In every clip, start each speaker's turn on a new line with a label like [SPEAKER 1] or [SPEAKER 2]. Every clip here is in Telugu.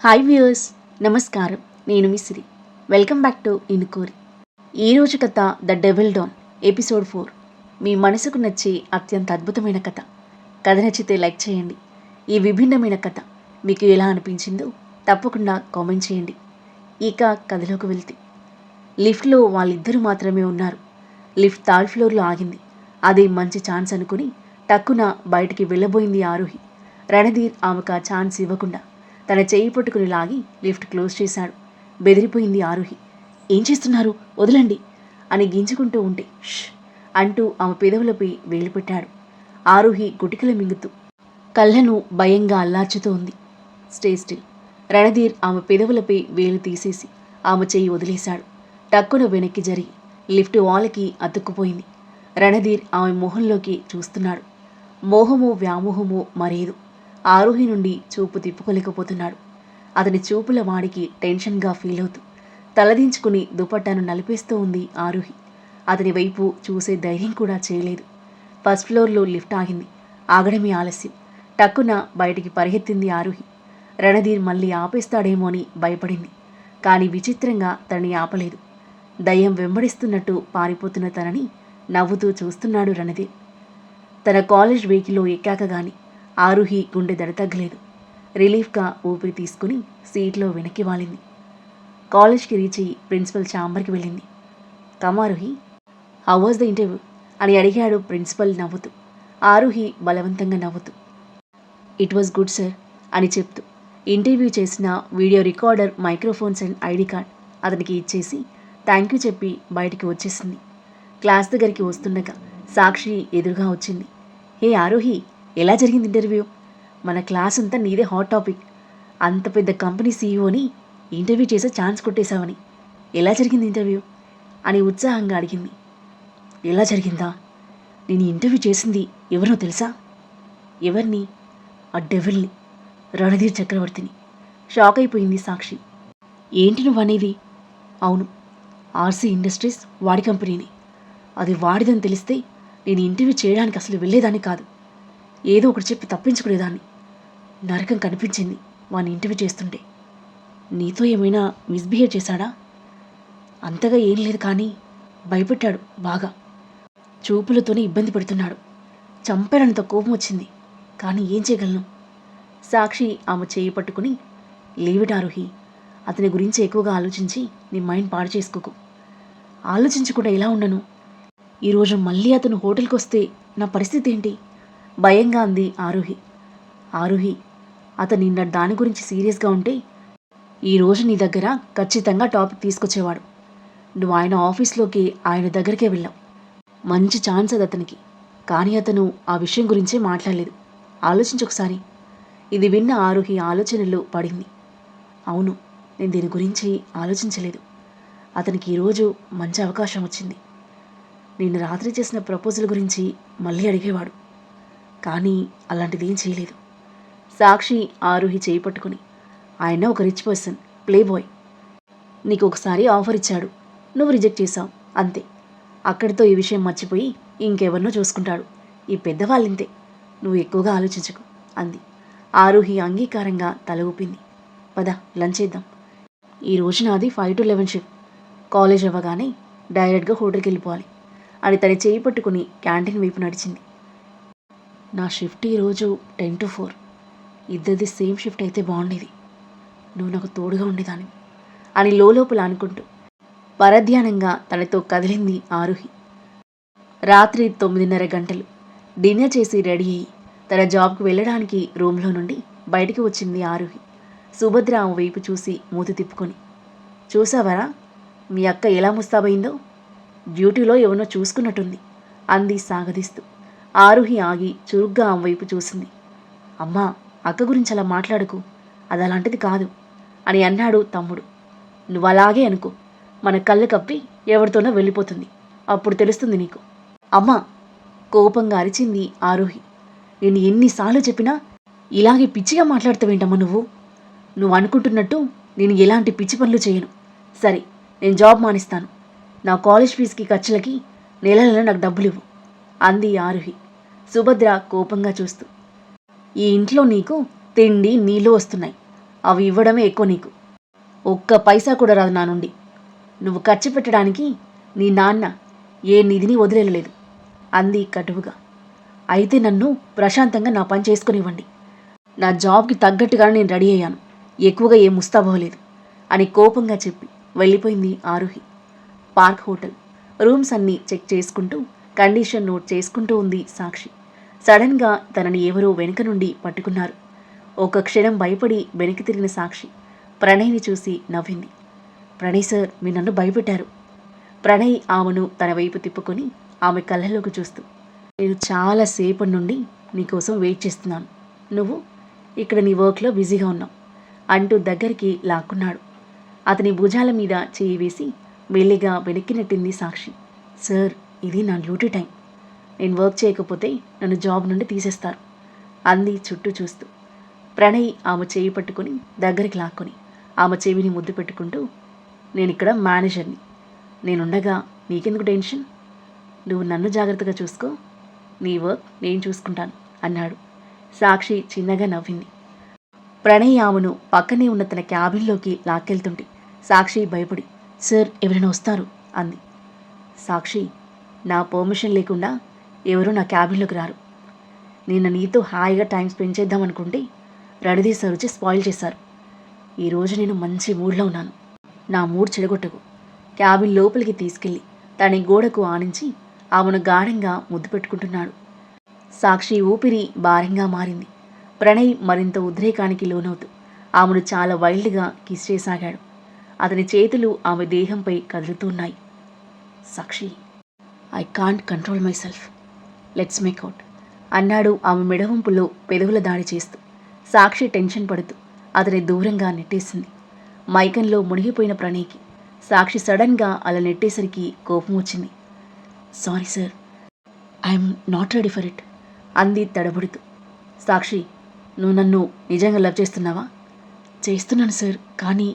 [SPEAKER 1] హాయ్ వ్యూయర్స్, నమస్కారం. నేను మీ సిరి. వెల్కమ్ బ్యాక్ టు ఇనుకోరి. ఈరోజు కథ ద డెవిల్ డాన్ ఎపిసోడ్ 4. మీ మనసుకు నచ్చే అత్యంత అద్భుతమైన కథ. కథ నచ్చితే లైక్ చేయండి. ఈ విభిన్నమైన కథ మీకు ఎలా అనిపించిందో తప్పకుండా కామెంట్ చేయండి. ఇక కథలోకి వెళ్తే, లిఫ్ట్లో వాళ్ళిద్దరూ మాత్రమే ఉన్నారు. లిఫ్ట్ థర్డ్ ఫ్లోర్లో ఆగింది. అదే మంచి ఛాన్స్ అనుకుని టక్కున బయటికి వెళ్ళబోయింది ఆరుహి. రణధీర్ ఆమెకు ఆ ఛాన్స్ ఇవ్వకుండా తన చేయి పట్టుకుని లాగి లిఫ్ట్ క్లోజ్ చేశాడు. బెదిరిపోయింది ఆరుహి. ఏం చేస్తున్నారు, వదలండి అని గింజుకుంటూ ఉంటే ష్ అంటూ ఆమె పెదవులపై వేలు పెట్టాడు. ఆరుహి గుటికలు మింగుతూ కళ్ళను భయంగా అల్లార్చుతూ ఉంది. Stay still. రణధీర్ ఆమె పెదవులపై వేలు తీసేసి ఆమె చెయ్యి వదిలేశాడు. టక్కున వెనక్కి జరిగి లిఫ్ట్ వాల్కి అతుక్కుపోయింది. రణధీర్ ఆమె మొహంలోకి చూస్తున్నాడు. మోహమో వ్యామోహమో మరేదో ఆరుహి నుండి చూపు తిప్పుకోలేకపోతున్నాడు. అతని చూపుల వాడికి టెన్షన్గా ఫీల్ అవుతూ తలదించుకుని దుపట్టాను నలిపేస్తూ ఉంది ఆరుహి. అతని వైపు చూసే ధైర్యం కూడా చేయలేదు. ఫస్ట్ ఫ్లోర్లో లిఫ్ట్ ఆగింది. ఆగడమే ఆలస్యం. టక్కున బయటికి పరిగెత్తింది ఆరుహి. రణధీర్ మళ్ళీ ఆపేస్తాడేమో అని భయపడింది. కానీ విచిత్రంగా తనని ఆపలేదు. దయ్యం వెంబడిస్తున్నట్టు పారిపోతున్న తనని నవ్వుతూ చూస్తున్నాడు రణధీర్. తన కాలేజ్ వెహికల్లో ఎక్కాక గాని ఆరుహి గుండె దడతగ్గలేదు. రిలీఫ్గా ఊపిరి తీసుకుని సీట్లో వెనక్కి వాలింది. కాలేజ్కి రీచ్ అయ్యి ప్రిన్సిపల్ ఛాంబర్కి వెళ్ళింది. కమారుహి, హౌ వాజ్ ద ఇంటర్వ్యూ అని అడిగాడు ప్రిన్సిపల్ నవ్వుతూ. ఆరుహి బలవంతంగా నవ్వుతూ ఇట్ వాజ్ గుడ్ సార్ అని చెప్తూ ఇంటర్వ్యూ చేసిన video recorder, microphones and ID card అతనికి ఇచ్చేసి థ్యాంక్ యూ చెప్పి బయటికి వచ్చేసింది. క్లాస్ దగ్గరికి వస్తుండగా సాక్షి ఎదురుగా వచ్చింది. హే ఆరుహి, ఎలా జరిగింది ఇంటర్వ్యూ? మన క్లాస్ అంతా నీదే హాట్ టాపిక్. అంత పెద్ద కంపెనీ సీఈఓని ఇంటర్వ్యూ చేసే ఛాన్స్ కొట్టేశావని. ఎలా జరిగింది ఇంటర్వ్యూ అని ఉత్సాహంగా అడిగింది. ఎలా జరిగిందా? నేను ఇంటర్వ్యూ చేసింది ఎవరో తెలుసా? ఎవరిని? ఆ డెవిల్ని, రణధీర్ చక్రవర్తిని. షాక్ అయిపోయింది సాక్షి. ఏంటి నువ్వు అనేది? అవును, ఆర్సీ ఇండస్ట్రీస్ వాడి కంపెనీని. అది వాడిదని తెలిస్తే నేను ఇంటర్వ్యూ చేయడానికి అసలు వెళ్ళేదాన్ని కాదు. ఏదో ఒకటి చెప్పి తప్పించుకునేదాన్ని. నరకం కనిపించింది వాడిని ఇంటర్వ్యూ చేస్తుంటే. నీతో ఏమైనా మిస్బిహేవ్ చేశాడా? అంతగా ఏం లేదు, కానీ భయపెట్టాడు బాగా. చూపులతోనే ఇబ్బంది పెడుతున్నాడు. చంపాడనంత కోపం వచ్చింది, కానీ ఏం చేయగలను? సాక్షి ఆమె చేయి పట్టుకుని, లీవిట్ ఆరుహి, అతని గురించి ఎక్కువగా ఆలోచించి నీ మైండ్ పాడు చేసుకోకు. ఆలోచించకుండా ఎలా ఉండను? ఈరోజు మళ్ళీ అతను హోటల్కి వస్తే నా పరిస్థితి ఏంటి? భయంగా అంది ఆరుహి. ఆరుహి, అతను నిన్న దాని గురించి సీరియస్గా ఉంటే ఈరోజు నీ దగ్గర ఖచ్చితంగా టాపిక్ తీసుకొచ్చేవాడు. నువ్వు ఆయన ఆఫీస్లోకి ఆయన దగ్గరికే వెళ్ళావు. మంచి ఛాన్స్ అది అతనికి. కానీ అతను ఆ విషయం గురించే మాట్లాడలేదు. ఆలోచించొకసారి. ఇది విన్న ఆరుహి ఆలోచనలో పడింది. అవును, నేను దీని గురించి ఆలోచించలేదు. అతనికి ఈరోజు మంచి అవకాశం వచ్చింది. నిన్న రాత్రి చేసిన ప్రపోజల్ గురించి మళ్ళీ అడిగేవాడు, కానీ అలాంటిది ఏం చేయలేదు. సాక్షి ఆరుహి చేయి పట్టుకుని, ఆయన ఒక రిచ్ పర్సన్, ప్లే బాయ్. నీకు ఒకసారి ఆఫర్ ఇచ్చాడు, నువ్వు రిజెక్ట్ చేశావు, అంతే. అక్కడితో ఈ విషయం మర్చిపోయి ఇంకెవరినో చూసుకుంటాడు. ఈ పెద్దవాళ్ళింతే, నువ్వు ఎక్కువగా ఆలోచించకు అంది. ఆరుహి అంగీకారంగా తల ఊపింది. పద, లంచ్ చేద్దాం. ఈ రోజు నాది 5 to 11 షిఫ్ట్. కాలేజ్ అవ్వగానే డైరెక్ట్గా హోటల్కి వెళ్ళిపోవాలి అని తన చేయి పట్టుకుని క్యాంటీన్ వైపు నడిచింది. నా షిఫ్ట్ ఈరోజు 10 to 4. ఇద్దరిది సేమ్ షిఫ్ట్ అయితే బాగుండేది. నువ్వు నాకు తోడుగా ఉండేదాన్ని అని లోపల అనుకుంటూ పరధ్యానంగా తనతో కదిలింది ఆరుహి. రాత్రి 9:30 గంటలు. డిన్నర్ చేసి రెడీ అయ్యి తన జాబ్కు వెళ్ళడానికి రూమ్లో నుండి బయటికి వచ్చింది ఆరుహి. సుభద్ర ఆమె వైపు చూసి మూతి తిప్పుకొని, చూసావరా మీ అక్క ఎలా ముస్తాబైందో? డ్యూటీలో ఎవరినో చూసుకున్నట్టుంది అంది సాగదీస్తూ. ఆరుహి ఆగి చురుగ్గా ఆమె వైపు చూసింది. అమ్మా, అక్క గురించి అలా మాట్లాడకు, అది అలాంటిది కాదు అని అన్నాడు తమ్ముడు. నువ్వు అలాగే అనుకో, మన కళ్ళు కప్పి ఎవరితోనో వెళ్ళిపోతుంది, అప్పుడు తెలుస్తుంది నీకు. అమ్మా, కోపంగా అరిచింది ఆరుహి. నేను ఎన్నిసార్లు చెప్పినా ఇలాగే పిచ్చిగా మాట్లాడుతావేంటమ్మా నువ్వు? నువ్వు అనుకుంటున్నట్టు నేను ఎలాంటి పిచ్చి పనులు చేయను. సరే, నేను జాబ్ మానేస్తాను. నా కాలేజ్ ఫీజుకి ఖర్చులకి నెల నెల నాకు డబ్బులు ఇవ్వు అంది ఆరుహి సుభద్ర కోపంగా చూస్తూ. ఈ ఇంట్లో నీకు తిండి నీళ్ళు వస్తున్నాయి, అవి ఇవ్వడమే ఎక్కువ నీకు. ఒక్క పైసా కూడా రాదు నా నుండి. నువ్వు ఖర్చు పెట్టడానికి నీ నాన్న ఏ నిధిని వదిలేయలేదు అంది కటువుగా. అయితే నన్ను ప్రశాంతంగా నా పని చేసుకునివ్వండి. నా జాబ్కి తగ్గట్టుగానే నేను రెడీ అయ్యాను. ఎక్కువగా ఏం ముస్తాబోలేదు అని కోపంగా చెప్పి వెళ్ళిపోయింది ఆరుహి. పార్క్ హోటల్ రూమ్స్ అన్నీ చెక్ చేసుకుంటూ కండిషన్ నోట్ చేసుకుంటూ ఉంది సాక్షి. సడన్గా తనని ఎవరో వెనుక నుండి పట్టుకున్నారు. ఒక క్షణం భయపడి వెనక్కి తిరిగిన సాక్షి ప్రణయ్ని చూసి నవ్వింది. ప్రణయ్ సార్, మీరు నన్ను భయపెట్టారు. ప్రణయ్ ఆమెను తన వైపు తిప్పుకొని ఆమె కళ్ళలోకి చూస్తూ, నేను చాలాసేపటి నుండి నీకోసం వెయిట్ చేస్తున్నాను. నువ్వు ఇక్కడ నీ వర్క్లో బిజీగా ఉన్నావు అంటూ దగ్గరికి లాక్కున్నాడు. అతని భుజాల మీద చేయి వేసి మెల్లిగా వెనక్కి నెట్టింది సాక్షి. సార్, ఇది నా డ్యూటీ టైం. నేను వర్క్ చేయకపోతే నన్ను జాబ్ నుండి తీసేస్తారు అంది చుట్టూ చూస్తూ. ప్రణయ్ ఆమె చేయి పట్టుకుని దగ్గరికి లాక్కొని ఆమె చెవిని ముద్దు పెట్టుకుంటూ, నేనిక్కడ మేనేజర్ని. నేనుండగా నీకెందుకు టెన్షన్? నువ్వు నన్ను జాగ్రత్తగా చూసుకో, నీ వర్క్ నేను చూసుకుంటాను అన్నాడు. సాక్షి చిన్నగా నవ్వింది. ప్రణయ్ ఆమెను పక్కనే ఉన్న తన క్యాబిన్లోకి లాక్కెళ్తుంటే సాక్షి భయపడి, సార్, ఎవరైనా వస్తారు అంది. సాక్షి, నా పర్మిషన్ లేకుండా ఎవరూ నా క్యాబిన్లోకి రారు. నిన్న నీతో హాయిగా టైం స్పెండ్ చేద్దామనుకుంటే రణధీర్ సార్ వచ్చి స్పాయిల్ చేశారు. ఈరోజు నేను మంచి మూడ్లో ఉన్నాను. నా మూడ్ చెడగొట్టకు. క్యాబిన్ లోపలికి తీసుకెళ్ళి తన గోడకు ఆనించి ఆమెను గాఢంగా ముద్దు పెట్టుకుంటున్నాడు. సాక్షి ఊపిరి భారంగా మారింది. ప్రణయ్ మరింత ఉద్రేకానికి లోనవుతూ ఆమెను చాలా వైల్డ్గా కిస్ చేసాగాడు. అతని చేతులు ఆమె దేహంపై కదులుతున్నాయి. Sakshi, I can't control myself, let's make out అన్నాడు ఆమె మెడవంపులో పెదవుల దాడి చేస్తూ. సాక్షి టెన్షన్ పడుతూ అతని దూరంగా నెట్టేసింది. మైకంలో మునిగిపోయిన ప్రణయ్కి సాక్షి సడన్గా అలా నెట్టేసరికి కోపం వచ్చింది. Sorry sir, I'm not ready for it అంది తడబడుతూ. సాక్షి, నువ్వు నన్ను నిజంగా లవ్ చేస్తున్నావా? చేస్తున్నాను సార్, కానీ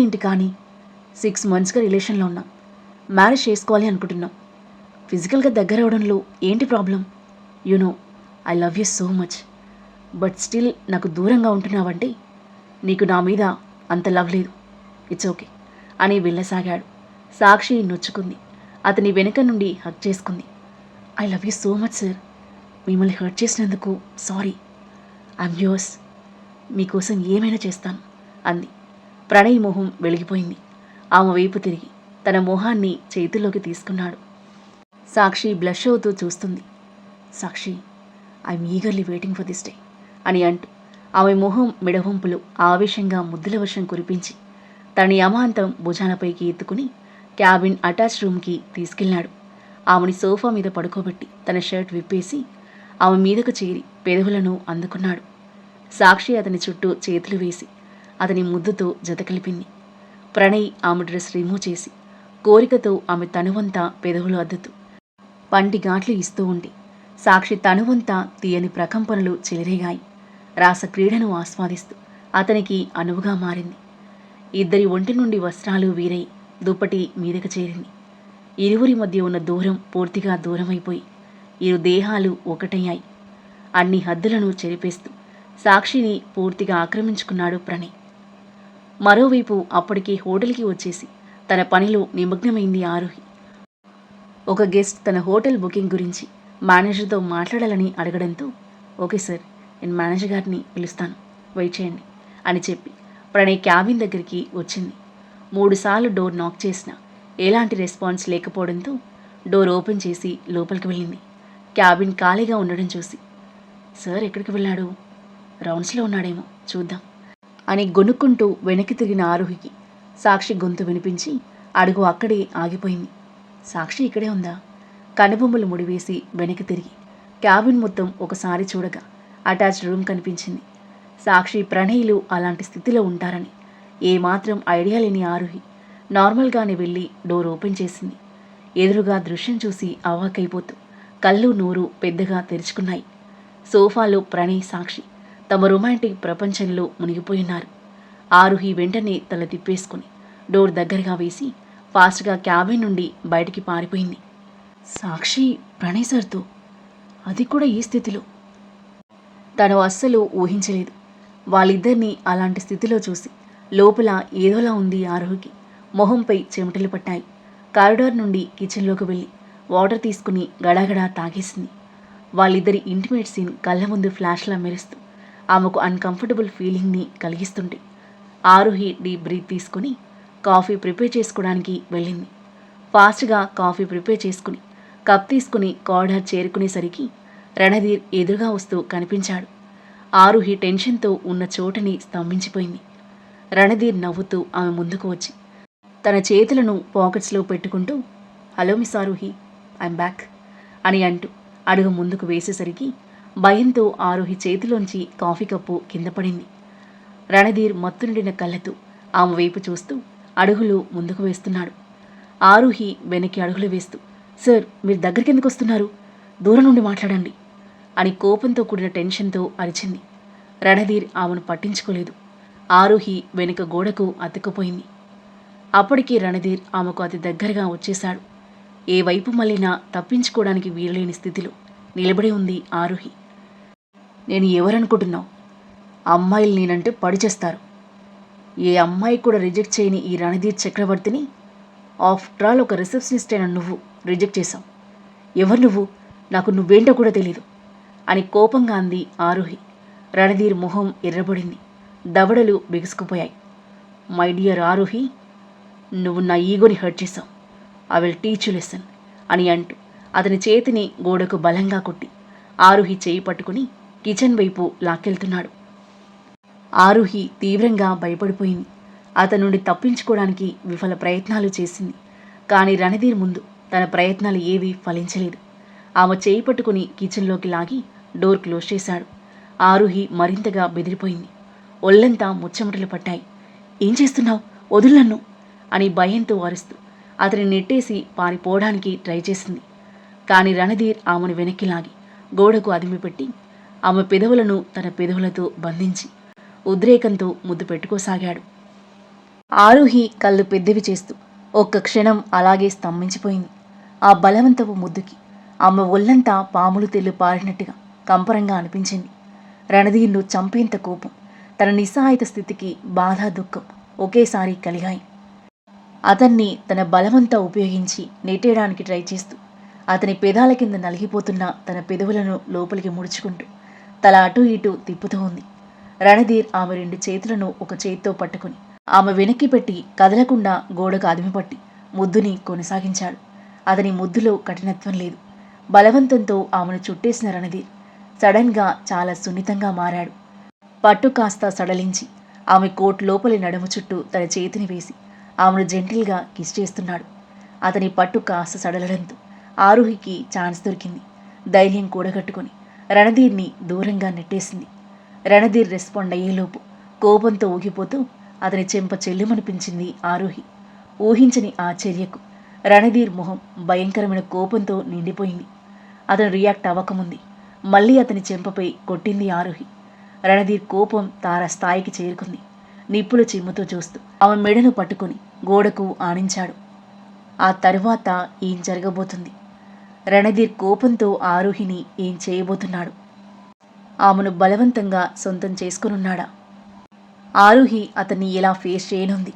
[SPEAKER 1] ఏంటి కానీ? 6 monthsగా రిలేషన్లో ఉన్నాం. మ్యారేజ్ చేసుకోవాలి అనుకుంటున్నాం. ఫిజికల్గా దగ్గర అవడంలో ఏంటి problem? You know I love you so much. But still నాకు దూరంగా ఉంటున్నావంటే నీకు నా మీద అంత లవ్ లేదు. ఇట్స్ ఓకే అని వెళ్ళసాగాడు. సాక్షి నొచ్చుకుంది. అతని వెనుక నుండి హగ్ చేసుకుంది. I love you so much sir. మిమ్మల్ని హర్ట్ చేసినందుకు సారీ. I'm yours. మీకోసం ఏమైనా చేస్తాను అంది. ప్రణయ్ మొహం వెలిగిపోయింది. ఆమె వైపు తిరిగి తన మొహాన్ని చేతిలోకి తీసుకున్నాడు. సాక్షి బ్లష్ అవుతూ చూస్తుంది. Sakshi, I'm eagerly waiting for this day అని అంటూ ఆమె మొహం మెడవంపులు ఆవేశంగా ముద్దుల వర్షం కురిపించి తనని అమాంతం భుజాలపైకి ఎత్తుకుని క్యాబిన్ అటాచ్ రూమ్కి తీసుకెళ్లాడు. ఆమెని సోఫా మీద పడుకోబెట్టి తన షర్ట్ విప్పేసి ఆమె మీదకు చేరి పెదవులను అందుకున్నాడు. సాక్షి అతని చుట్టూ చేతులు వేసి అతని ముద్దుతో జతకలిపింది. ప్రణయ్ ఆమె డ్రెస్ రిమూవ్ చేసి కోరికతో ఆమె తనువంతా పెదవులు అద్దుతూ పంటి ఘాట్లు ఇస్తూ ఉండి సాక్షి తనువంతా తీయని ప్రకంపనలు చెలరేగాయి. రాసక్రీడను ఆస్వాదిస్తూ అతనికి అనువుగా మారింది. ఇద్దరి ఒంటి నుండి వస్త్రాలు వీరై దుప్పటి మీదకు చేరింది. ఇరువురి మధ్య ఉన్న దూరం పూర్తిగా దూరమైపోయి ఇరు దేహాలు ఒకటయ్యాయి. అన్ని హద్దులను చెరిపేస్తూ సాక్షిని పూర్తిగా ఆక్రమించుకున్నాడు ప్రణయ్. మరోవైపు అప్పటికి హోటల్కి వచ్చేసి తన పనిలో నిమగ్నమైంది ఆరుహి. ఒక గెస్ట్ తన హోటల్ బుకింగ్ గురించి మేనేజర్తో మాట్లాడాలని అడగడంతో, ఓకే సార్, నేను మేనేజర్ గారిని పిలుస్తాను, వెయిట్ చేయండి అని చెప్పి ప్రణయ్ క్యాబిన్ దగ్గరికి వచ్చింది. 3 సార్లు డోర్ నాక్ చేసినా ఎలాంటి రెస్పాన్స్ లేకపోవడంతో డోర్ ఓపెన్ చేసి లోపలికి వెళ్ళింది. క్యాబిన్ ఖాళీగా ఉండడం చూసి, సార్ ఎక్కడికి వెళ్ళాడు? రౌండ్స్లో ఉన్నాడేమో, చూద్దాం అని గొనుక్కుంటూ వెనక్కి తిరిగిన ఆరుహికి సాక్షి గొంతు వినిపించి అడుగు అక్కడే ఆగిపోయింది. సాక్షి ఇక్కడే ఉందా? కనుబొమ్మలు ముడివేసి వెనక్కి తిరిగి క్యాబిన్ మొత్తం ఒకసారి చూడగా అటాచ్డ్ రూమ్ కనిపించింది. సాక్షి ప్రణయ్లు అలాంటి స్థితిలో ఉంటారని ఏమాత్రం ఐడియా లేని ఆరుహి నార్మల్గానే వెళ్ళి డోర్ ఓపెన్ చేసింది. ఎదురుగా దృశ్యం చూసి అవాక్కైపోతూ కళ్ళు నోరు పెద్దగా తెరుచుకున్నాయి. సోఫాలో ప్రణయ్ సాక్షి తమ రొమాంటిక్ ప్రపంచంలో మునిగిపోయినారు. ఆరుహి వెంటనే తల తిప్పేసుకుని డోర్ దగ్గరగా వేసి ఫాస్ట్గా క్యాబిన్ నుండి బయటికి పారిపోయింది. సాక్షి ప్రణయ్ సార్తో, అది కూడా ఈ స్థితిలో. తను అస్సలు ఊహించలేదు. వాళ్ళిద్దరినీ అలాంటి స్థితిలో చూసి లోపల ఏదోలా ఉంది ఆరోహికి. మొహంపై చెమటలు పట్టాయి. కారిడార్ నుండి కిచెన్లోకి వెళ్ళి వాటర్ తీసుకుని గడాగడా తాగేసింది. వాళ్ళిద్దరి ఇంటిమేట్ సీన్ కళ్ళ ముందు ఫ్లాష్లా మెరుస్తూ ఆమెకు అన్కంఫర్టబుల్ ఫీలింగ్ని కలిగిస్తుంటే ఆరోహి డీప్ బ్రీత్ తీసుకుని కాఫీ ప్రిపేర్ చేసుకోవడానికి వెళ్ళింది. ఫాస్ట్గా కాఫీ ప్రిపేర్ చేసుకుని కప్ తీసుకుని కారిడార్ చేరుకునేసరికి రణధీర్ ఎదురుగా వస్తూ కనిపించాడు. ఆరుహి టెన్షన్తో ఉన్న చోటని స్తంభించిపోయింది. రణధీర్ నవ్వుతూ ఆమె ముందుకు వచ్చి తన చేతులను పాకెట్స్లో పెట్టుకుంటూ, hello miss Aaruhi, I'm back అని అంటూ అడుగు ముందుకు వేసేసరికి భయంతో ఆరుహి చేతిలోంచి కాఫీ కప్పు కింద పడింది. రణధీర్ మత్తు నిండిన కళ్ళతో ఆమె వైపు చూస్తూ అడుగులు ముందుకు వేస్తున్నాడు. ఆరుహి వెనక్కి అడుగులు వేస్తూ, సార్ మీరు దగ్గరికి ఎందుకు వస్తున్నారు? దూరం నుండి మాట్లాడండి అని కోపంతో కూడిన టెన్షన్తో అరిచింది. రణధీర్ ఆమెను పట్టించుకోలేదు. ఆరుహి వెనుక గోడకు అతుక్కుపోయింది. అప్పటికి రణధీర్ ఆమెకు అతి దగ్గరగా వచ్చేశాడు. ఏ వైపు మళ్ళినా తప్పించుకోవడానికి వీలులేని స్థితిలో నిలబడి ఉంది ఆరుహి. నేను ఎవరనుకుంటున్నావు? అమ్మాయిలు నేనంటే పడి చేస్తారు. ఏ అమ్మాయి కూడా రిజెక్ట్ చేయని ఈ రణధీర్ చక్రవర్తిని ఆఫ్టర్ ఆల్ ఒక రిసెప్షనిస్ట్ అయిన నువ్వు రిజెక్ట్ చేశావు. ఎవరు నువ్వు? నాకు నువ్వేంటో కూడా తెలీదు అని కోపంగా అంది ఆరుహి. రణధీర్ మొహం ఎర్రబడింది. దవడలు బిగుసుకుపోయాయి. మై డియర్ ఆరుహి, నువ్వు నా ఈగోని హర్ట్ చేశావు. I will teach you lesson అని అంటూ అతని చేతిని గోడకు బలంగా కొట్టి ఆరుహి చేయి పట్టుకుని కిచెన్ వైపు లాక్కెళ్తున్నాడు. ఆరుహి తీవ్రంగా భయపడిపోయింది. అతని నుండి తప్పించుకోవడానికి విఫల ప్రయత్నాలు చేసింది. కానీ రణధీర్ ముందు తన ప్రయత్నాలు ఏవీ ఫలించలేదు. ఆమె చేయి పట్టుకుని కిచెన్లోకి లాగి డోర్ క్లోజ్ చేశాడు. ఆరుహి మరింతగా బెదిరిపోయింది. ఒళ్ళంతా ముచ్చెమటలు పట్టాయి. ఏం చేస్తున్నావు? వదులు నన్ను అని భయంతో అరుస్తూ అతని నెట్టేసి పారిపోవడానికి ట్రై చేసింది. కానీ రణధీర్ ఆమెను వెనక్కి లాగి గోడకు అదిమిపెట్టి ఆమె పెదవులను తన పెదవులతో బంధించి ఉద్రేకంతో ముద్దు పెట్టుకోసాగాడు. ఆరుహి కళ్ళు పెద్దవి చేస్తూ ఒక్క క్షణం అలాగే స్తంభించిపోయింది. ఆ బలవంతపు ముద్దుకి ఆమె ఒళ్ళంతా పాములు తెల్లు పారినట్టుగా కంపరంగా అనిపించింది. రణధీర్ను చంపేంత కోపం, తన నిస్సహాయత స్థితికి బాధ, దుఃఖం ఒకేసారి కలిగాయి. అతన్ని తన బలమంతా ఉపయోగించి నెట్టేయడానికి ట్రై చేస్తూ అతని పెదాల కింద నలిగిపోతున్న తన పెదవులను లోపలికి ముడుచుకుంటూ తల అటూ ఇటూ తిప్పుతూ ఉంది. రణధీర్ ఆమె 2 చేతులను ఒక చేత్తో పట్టుకుని ఆమె వెనక్కి పెట్టి కదలకుండా గోడకు అదిమిపట్టి ముద్దుని కొనసాగించాడు. అతని ముద్దులో కఠినత్వం లేదు. బలవంతంతో ఆమెను చుట్టేసిన రణధీర్ సడన్గా చాలా సున్నితంగా మారాడు. పట్టు కాస్త సడలించి ఆమె కోట్ లోపలి నడుము చుట్టూ తన చేతిని వేసి ఆమెను జెంటిల్గా కిస్ చేస్తున్నాడు. అతని పట్టు కాస్త సడలడంతో ఆరుహికి ఛాన్స్ దొరికింది. ధైర్యం కూడగట్టుకుని రణధీర్ని దూరంగా నెట్టేసింది. రణధీర్ రెస్పాండ్ అయ్యేలోపు కోపంతో ఊగిపోతూ అతని చెంప చెల్లుమనిపించింది ఆరుహి. ఊహించని ఆ చర్యకు రణధీర్ మొహం భయంకరమైన కోపంతో నిండిపోయింది. అతను రియాక్ట్ అవ్వకముంది మళ్ళీ అతని చెంపపై కొట్టింది ఆరుహి. రణధీర్ కోపం తారస్థాయికి చేరుకుంది. నిప్పులు చిమ్ముతో చూస్తూ ఆమె మెడను పట్టుకుని గోడకు ఆనించాడు. ఆ తరువాత ఏం జరగబోతుంది? రణధీర్ కోపంతో ఆరుహిని ఏం చేయబోతున్నాడు? ఆమెను బలవంతంగా సొంతం చేసుకునున్నాడా? ఆరుహి అతన్ని ఎలా ఫేస్ చేయనుంది?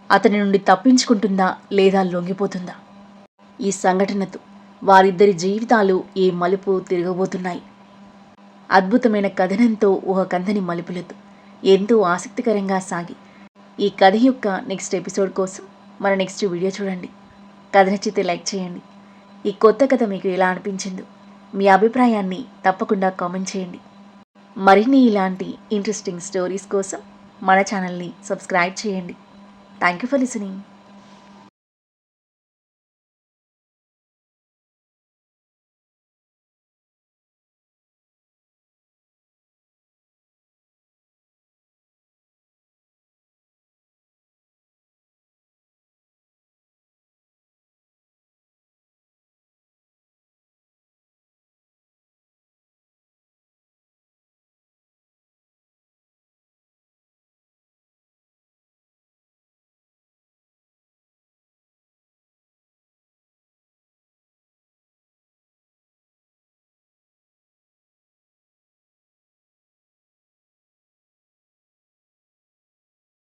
[SPEAKER 1] అతని నుండి తప్పించుకుంటుందా లేదా లొంగిపోతుందా? ఈ సంఘటనతో వారిద్దరి జీవితాలు ఏ మలుపు తిరగబోతున్నాయి? అద్భుతమైన కథనంతో ఒక కందని మలుపులతో ఎంతో ఆసక్తికరంగా సాగి ఈ కథ యొక్క నెక్స్ట్ ఎపిసోడ్ కోసం మన నెక్స్ట్ వీడియో చూడండి. కథ నచ్చితే లైక్ చేయండి. ఈ కొత్త కథ మీకు ఎలా అనిపించిందో మీ అభిప్రాయాన్ని తప్పకుండా కామెంట్ చేయండి. మరిన్ని ఇలాంటి ఇంట్రెస్టింగ్ స్టోరీస్ కోసం మన ఛానల్ని సబ్స్క్రైబ్ చేయండి. Thank you for listening.